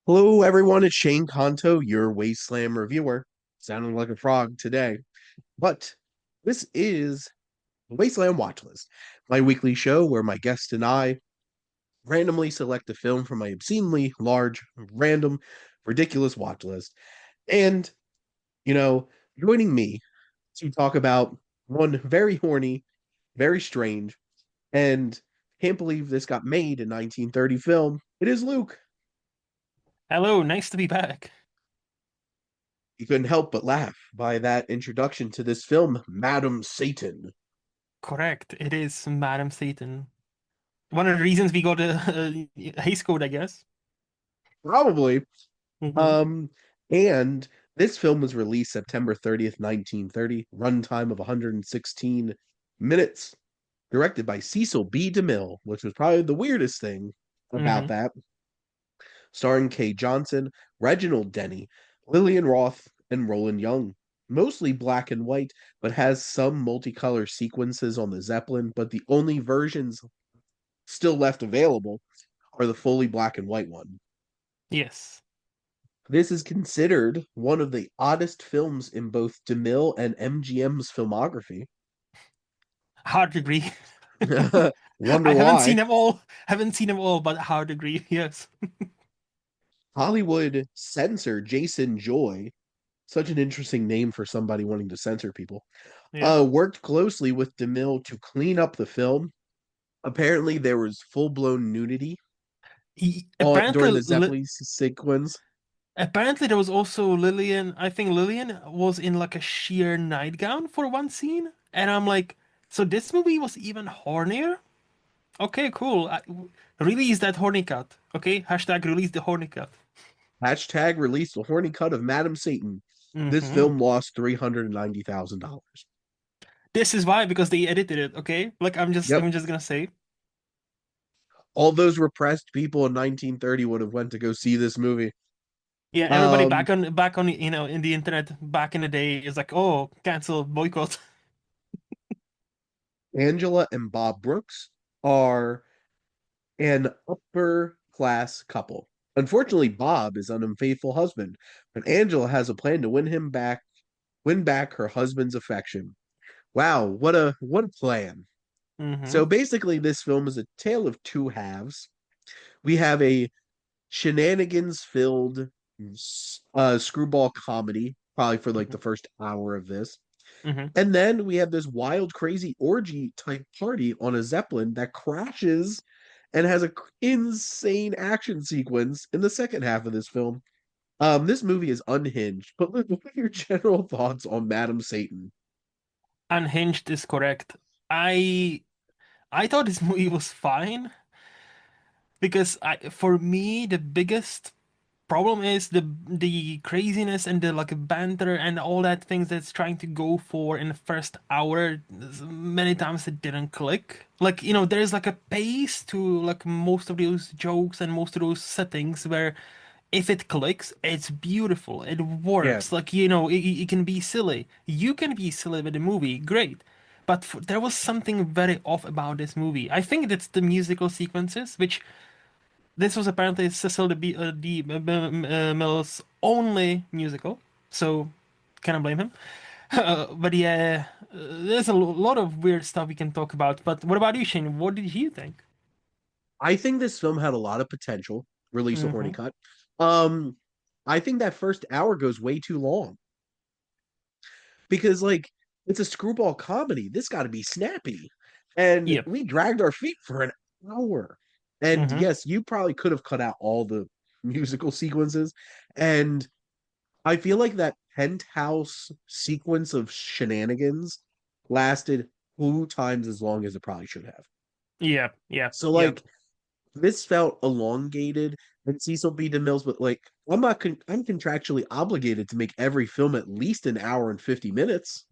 Hello, everyone. It's Shane Conto, your Wasteland reviewer. Sounding like a frog today, but this is the Wasteland Watchlist, my weekly show where my guest and I randomly select a film from my obscenely large, random, ridiculous watch list. And, you know, joining me to talk about one very horny, very strange, and can't believe this got made in 1930 film, it is Luke. Hello, nice to be back. You couldn't help but laugh by that introduction to this film, Madam Satan. Correct, it is Madam Satan. One of the reasons we got a Hays Code, I guess. Probably. Hmm. Um, and this film was released September 30th, 1930, runtime of 116 minutes, directed by Cecil B. DeMille, which was probably the weirdest thing about Hmm. that. Starring Kay Johnson, Reginald Denny, Lillian Roth, and Roland Young. Mostly black and white, but has some multicolor sequences on the Zeppelin, but the only versions still left available are the fully black and white one. Yes, This is considered one of the oddest films in both DeMille and MGM's filmography. hard to agree. Wonder I haven't seen why. them all. Haven't seen them all, but hard to agree. Yes. Hollywood censor Jason Joy, such an interesting name for somebody wanting to censor people, Yeah. worked closely with DeMille to clean up the film. Apparently, there was full-blown nudity during the Zeppelin sequence. Apparently there was also Lillian. I think Lillian was in like a sheer nightgown for one scene, and I'm like, so this movie was even hornier. Okay, cool. Release that horny cut. Okay, hashtag release the horny cut. Hashtag released the horny cut of Madam Satan. This Hmm. film lost $390,000. This is why, because they edited it. Okay, like Yep. I'm just gonna say, All those repressed people in 1930 would have went to go see this movie. yeah, everybody Um, back on in the internet back in the day is like, oh, cancel, boycott. Angela and Bob Brooks are an upper class couple. Unfortunately, Bob is an unfaithful husband, but Angela has a plan to win back her husband's affection. Wow, what a plan. Hmm. So basically this film is a tale of two halves. We have a shenanigans filled screwball comedy probably for like the first hour of this. Hmm. And then we have this wild, crazy orgy type party on a Zeppelin that crashes and has a insane action sequence in the second half of this film. This movie is unhinged, but what are your general thoughts on Madam Satan? Unhinged is correct. I I thought this movie was fine because for me the biggest problem is the craziness and the like banter and all that things that's trying to go for in the first hour. Many times it didn't click. Like, there's like a pace to like most of those jokes and most of those settings where if it clicks, it's beautiful. It Yeah, works. Like, it can be silly. You can be silly with the movie, great. But there was something very off about this movie. I think it's the musical sequences, which this was apparently Cecil D. Mill's only musical, so can't blame him. But yeah, there's a lot of weird stuff we can talk about. But what about you, Shane? What did you think? I think this film had a lot of potential. Release a horny Hmm. cut. Um, I think that first hour goes way too long because like it's a screwball comedy. This got to be snappy, and Yep. we dragged our feet for an hour. And Hmm. yes, you probably could have cut out all the musical sequences, and I feel like that penthouse sequence of shenanigans lasted 2 times as long as it probably should have. Yep. Yep. So Yep. like this felt elongated and Cecil B. DeMille's, but like I'm contractually obligated to make every film at least an hour and 50 minutes.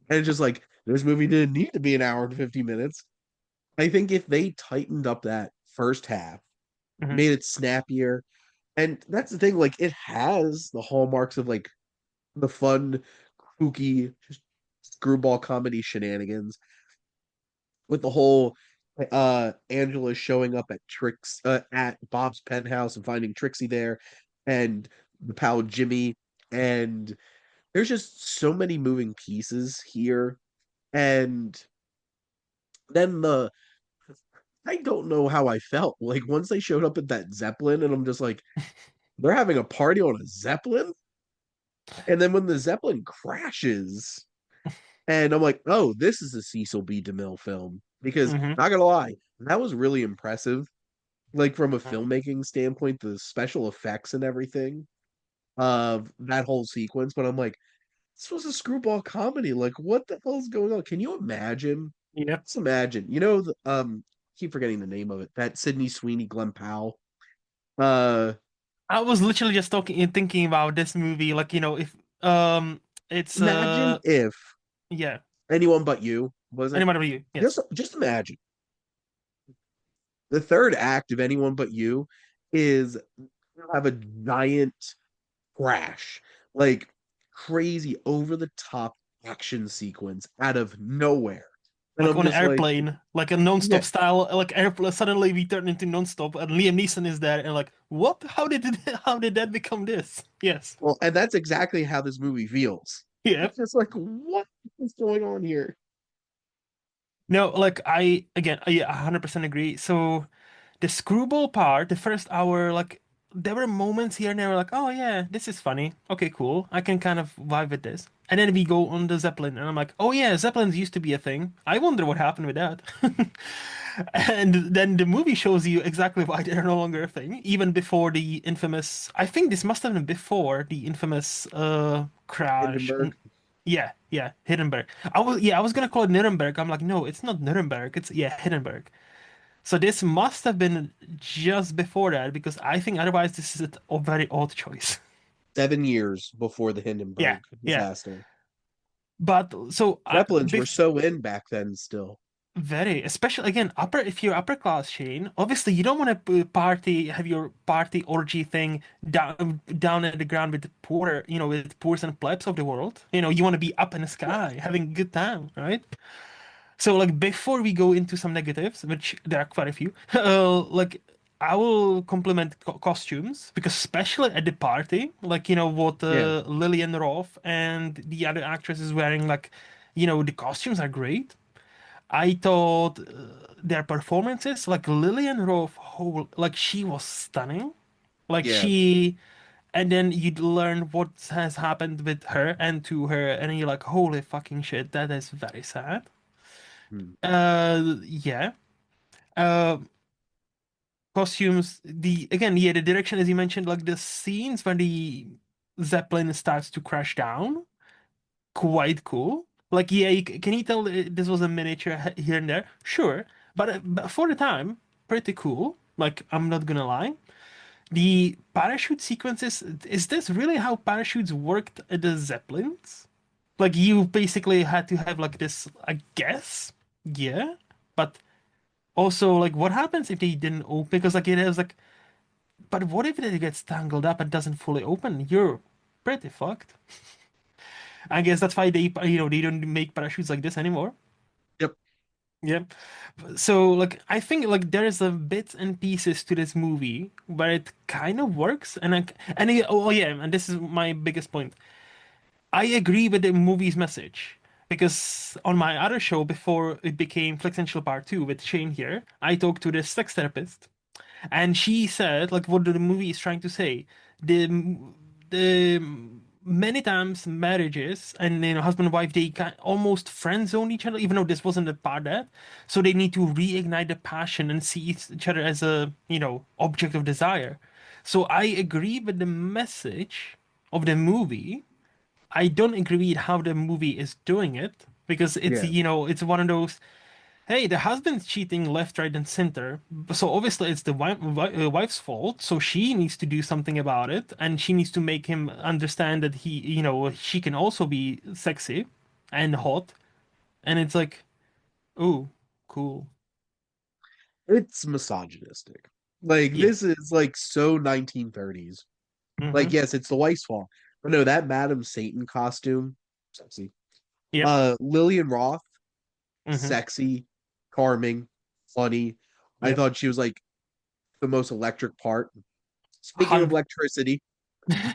And it's just like this movie didn't need to be an hour and 50 minutes. I think if they tightened up that first half, Hmm. made it snappier, and that's the thing, like it has the hallmarks of like the fun, kooky, just screwball comedy shenanigans with the whole Angela showing up at Trix at Bob's penthouse and finding Trixie there, and the pal Jimmy, and there's just so many moving pieces here. And then the I don't know how I felt. Like once they showed up at that Zeppelin, and I'm just like, they're having a party on a Zeppelin? And then when the Zeppelin crashes, and I'm like, oh, this is a Cecil B. DeMille film. Because Hmm. not gonna lie, that was really impressive. Like from a filmmaking standpoint, the special effects and everything of that whole sequence. But I'm like, this was a screwball comedy. Like, what the hell is going on? Can you imagine? Yep. Just imagine. Keep forgetting the name of it. That Sydney Sweeney, Glenn Powell. Uh, I was literally just thinking about this movie, like, if it's Imagine if yeah, anyone but you was it. Animal Review, yes. Just imagine the third act of anyone but you is have a giant crash, like crazy over the top action sequence out of nowhere. And Like I'm on an just like, airplane, like a yeah. non-stop style, like airplane. Suddenly we turn into non-stop, and Liam Neeson is there, and like, what? How did that become this? Yes. Well, and that's exactly how this movie feels. Yeah. It's just like, what is going on here? No, like yeah, 100% agree. So the screwball part, the first hour, like there were moments here and there, like, oh yeah, this is funny. Okay, cool. I can kind of vibe with this. And then we go on the Zeppelin, and I'm like, oh yeah, Zeppelins used to be a thing. I wonder what happened with that. And then the movie shows you exactly why they're no longer a thing, even before the infamous. I think this must have been before the infamous crash. Hindenburg. Yeah, yeah, Hindenburg. I was gonna call it Nuremberg. I'm like, no, it's not Nuremberg. It's yeah, Hindenburg. So this must have been just before that because I think otherwise this is a very odd choice. 7 years before the Yeah, Hindenburg yeah. disaster. But so Zeppelins were so in back then still. very, especially again, if you're upper class, Shane, obviously you don't want to have your party orgy thing down at the ground with the poor, with poors and plebs of the world. You want to be up in the sky, having a good time, right? So, like, before we go into some negatives, which there are quite a few, like, I will compliment costumes because, especially at the party, like, what Yeah. Lillian Roth and the other actress is wearing, like, the costumes are great. I thought their performances, like Lillian Roth, like, she was stunning. Like, Yeah. and then you'd learn what has happened with her and to her, and then you're like, holy fucking shit, that is very sad. Hmm. Yeah. Uh, Costumes. The direction, as you mentioned, like the scenes when the Zeppelin starts to crash down, quite cool. Like, yeah, can you tell this was a miniature here and there? Sure, but for the time, pretty cool. Like, I'm not gonna lie. The parachute sequences, is this really how parachutes worked at the Zeppelins? Like, you basically had to have like this, I guess. Yeah, but also, like, what happens if they didn't open? Because, like, it is like, but what if it gets tangled up and doesn't fully open? You're pretty fucked. I guess that's why they don't make parachutes like this anymore. Yep. Yeah. So, like, I think like there is a bits and pieces to this movie where it kind of works, oh yeah, and this is my biggest point. I agree with the movie's message. Because on my other show before it became Flexential Part 2 with Shane here, I talked to this sex therapist. And she said, like, what the movie is trying to say, the many times marriages and husband and wife they almost friend zone each other, even though this wasn't a part of that. So they need to reignite the passion and see each other as a object of desire. So I agree with the message of the movie. I don't agree with how the movie is doing it because it's Yeah. it's one of those. Hey, the husband's cheating left, right, and center. So obviously it's the wife's fault. So she needs to do something about it, and she needs to make him understand that she can also be sexy and hot. And it's like, oh, cool. It's misogynistic. Like Yeah. this is like so 1930s. Mm-hmm. Like yes, it's the wife's fault. But no, that Madam Satan costume, sexy. Yep. Lillian Roth, Mm-hmm. sexy, charming. funny. I Yep. thought she was like the most electric part. Speaking of Hun- electricity,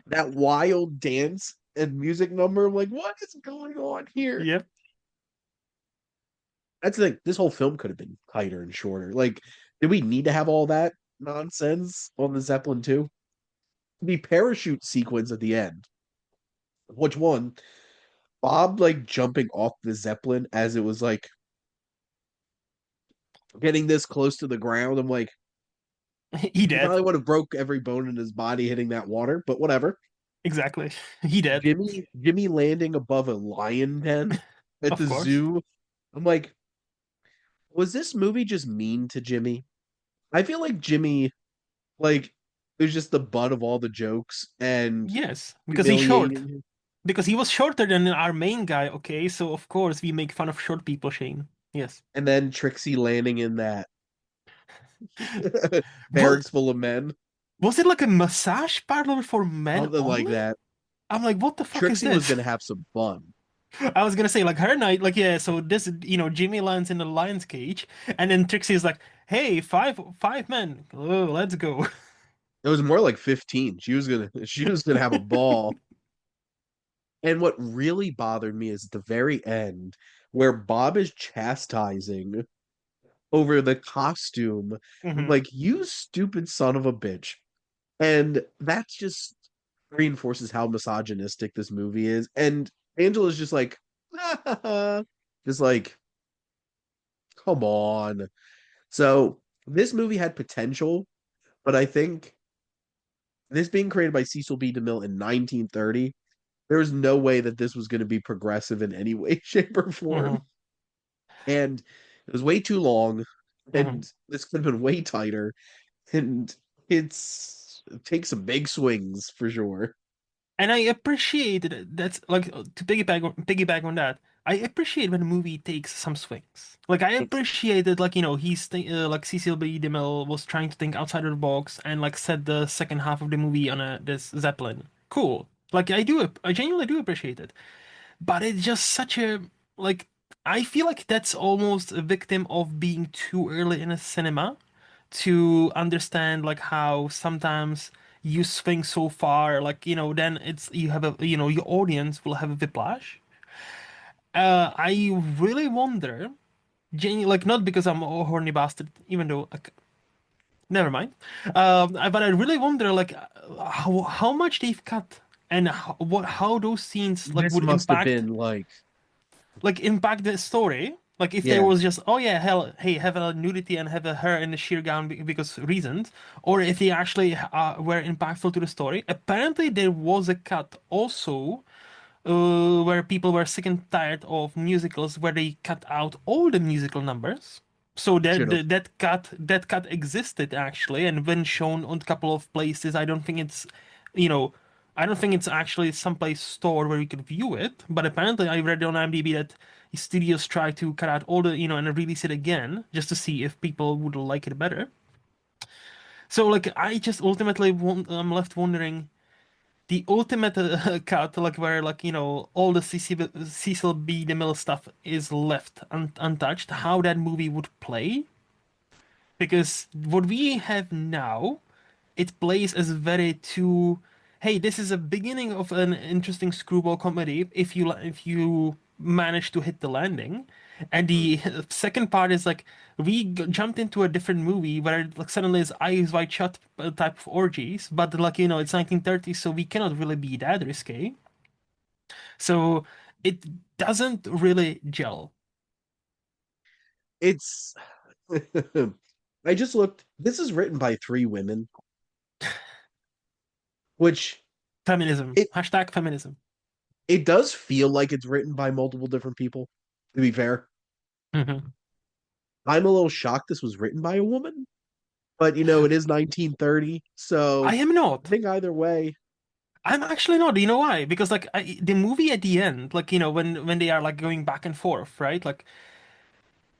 that wild dance and music number, I'm like, what is going on here? Yep. That's the thing. This whole film could have been tighter and shorter. Like, did we need to have all that nonsense on the Zeppelin too? The parachute sequence at the end. Which one? Bob like jumping off the Zeppelin as it was like getting this close to the ground. I'm like, He he dead. probably would have broke every bone in his body hitting that water, but whatever. Exactly. He dead. Jimmy landing above a lion den at Of the course. zoo. I'm like, was this movie just mean to Jimmy? I feel like Jimmy like was just the butt of all the jokes and Yes, because he's short. humiliating him. Because he was shorter than our main guy, okay? So of course we make fun of short people, Shane. Yes. And then Trixie landing in that Was barracks full of men, was it like a massage parlor for men something like only? that. I'm like, what the fuck is Trixie was this? gonna have some fun. I was gonna say like her night, like yeah. So this, Jimmy lands in the lion's cage, and then Trixie is like, "Hey, five men, oh, let's go." It was more like 15. She was gonna have a ball. And what really bothered me is at the very end, where Bob is chastising over the costume. I'm hmm like, you stupid son of a bitch. And that just reinforces how misogynistic this movie is. And Angela's just like, just like, come on. So this movie had potential, but I think this being created by Cecil B. DeMille in 1930, there was no way that this was going to be progressive in any way, shape, or form. hmm And it was way too long, hmm and this could have been way tighter. And it takes some big swings for sure. And I appreciate it. That's like to piggyback on that. I appreciate when a movie takes some swings. Like I appreciated, like like Cecil B. DeMille was trying to think outside of the box and like set the second half of the movie on a this Zeppelin. Cool. Like I genuinely do appreciate it. But it's just such a like I feel like that's almost a victim of being too early in a cinema to understand like how sometimes you swing so far, like then it's you have a your audience will have a whiplash. I really wonder, like not because I'm a horny bastard, even though like, never mind. But I really wonder like how much they've cut and how those scenes like This would must have impact been impact the story. Like if there yeah, was just, oh yeah, hell, hey, have a nudity and have a her in the sheer gown because reasons, or if they actually were impactful to the story. Apparently, there was a cut also where people were sick and tired of musicals, where they cut out all the musical numbers. So should have. that cut existed actually, and when shown on a couple of places, you know, I don't think it's actually someplace stored where you can view it. But apparently, I read on IMDb that studios try to cut out all the and release it again just to see if people would like it better. So like, I just ultimately I'm left wondering the ultimate cut, like where like all the Cecil B. DeMille stuff is left untouched, how that movie would play, because what we have now, it plays as very too. Hey, this is a beginning of an interesting screwball comedy if you manage to hit the landing, and the second part is like we jumped into a different movie where like suddenly it's eyes wide shut type of orgies, but like it's 1930s, so we cannot really be that risque. So it doesn't really gel. It's I just looked. This is written by three women, which Feminism. it Hashtag feminism. it does feel like it's written by multiple different people, to be fair. hmm I'm a little shocked this was written by a woman, but it is 1930, I so am I not. think either way, I'm actually not. You know why? Because like the movie at the end, like when they are like going back and forth, right? Like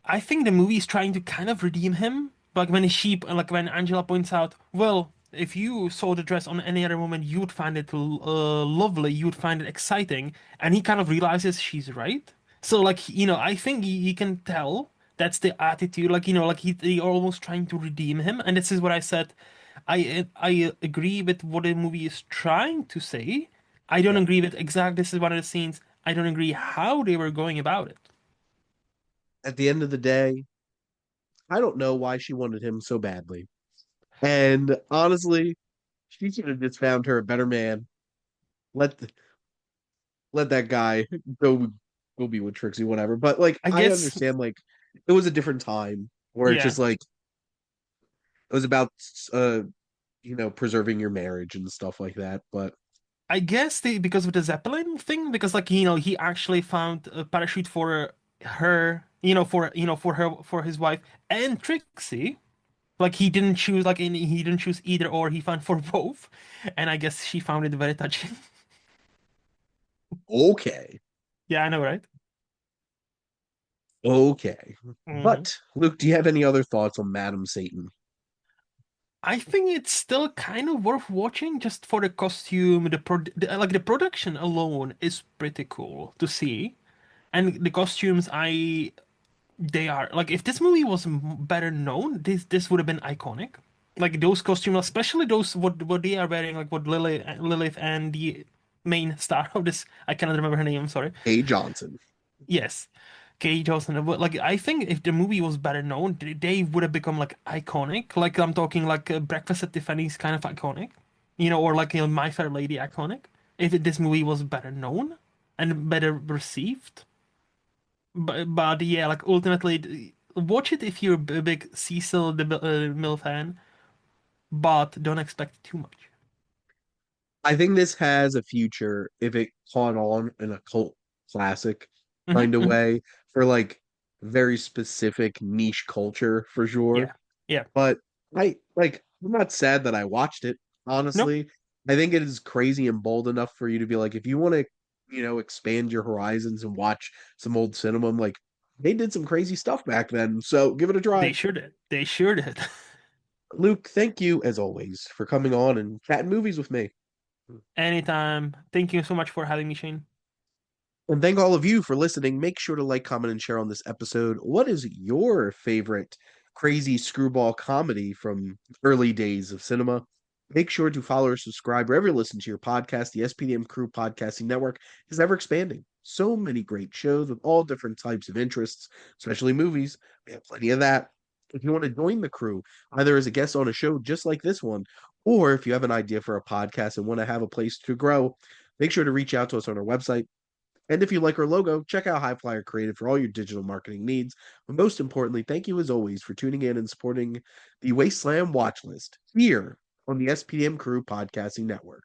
I think the movie is trying to kind of redeem him. Like when Angela points out, well, if you saw the dress on any other woman, you would find it lovely, you would find it exciting, and he kind of realizes she's right. So like I think he can tell That's the attitude. Like, like they almost trying to redeem him. And this is what I said. I agree with what the movie is trying to say. I don't Yeah. agree with exact. This is one of the scenes. I don't agree how they were going about it. At the end of the day, I don't know why she wanted him so badly. And honestly, she should have just found her a better man. Let the, let that guy go be with Trixie, whatever. But like I I guess, understand like it was a different time where it's yeah. just like it was about uh preserving your marriage and stuff like that. But I guess they because of the Zeppelin thing, because like he actually found a parachute for her, for his wife and Trixie. Like he didn't choose he didn't choose either or. He found for both, and I guess she found it very touching. okay. Yeah, I know, right? Okay. Hmm. But Luke, do you have any other thoughts on Madam Satan? I think it's still kind of worth watching just for the costume, the production alone is pretty cool to see, and the costumes they are like if this movie was better known, this would have been iconic. Like those costumes, especially those what they are wearing, like what Lilith and the main star of this, I cannot remember her name. I'm sorry. A. Johnson. Yes, Kate Johnson. But like I think if the movie was better known, they would have become like iconic. Like I'm talking like Breakfast at Tiffany's kind of iconic, or like My Fair Lady iconic. If this movie was better known and better received. But yeah, like ultimately, watch it if you're a big Cecil the Mill fan, but don't expect too much. I think this has a future if it caught on in a cult classic Hmm. kind of Hmm. way for like very specific niche culture for sure. Yeah, yeah. But I'm not sad that I watched it, No, honestly. I think it is crazy and bold enough for you to be like, if you want to, expand your horizons and watch some old cinema, I'm like, they did some crazy stuff back then. So give it a they try. sure did. They sure did. Luke, thank you as always for coming on and chatting movies with me. Anytime. Thank you so much for having me, Shane. And thank all of you for listening. Make sure to like, comment, and share on this episode. What is your favorite crazy screwball comedy from early days of cinema? Make sure to follow or subscribe wherever you listen to your podcast. The SPDM Crew Podcasting Network is ever expanding. So many great shows with all different types of interests, especially movies. We have plenty of that. If you want to join the crew, either as a guest on a show just like this one, or if you have an idea for a podcast and want to have a place to grow, make sure to reach out to us on our website. And if you like our logo, check out HiFlyer Creative for all your digital marketing needs. But most importantly, thank you as always for tuning in and supporting the Wasteland Watchlist here on the SPDM Crew Podcasting Network.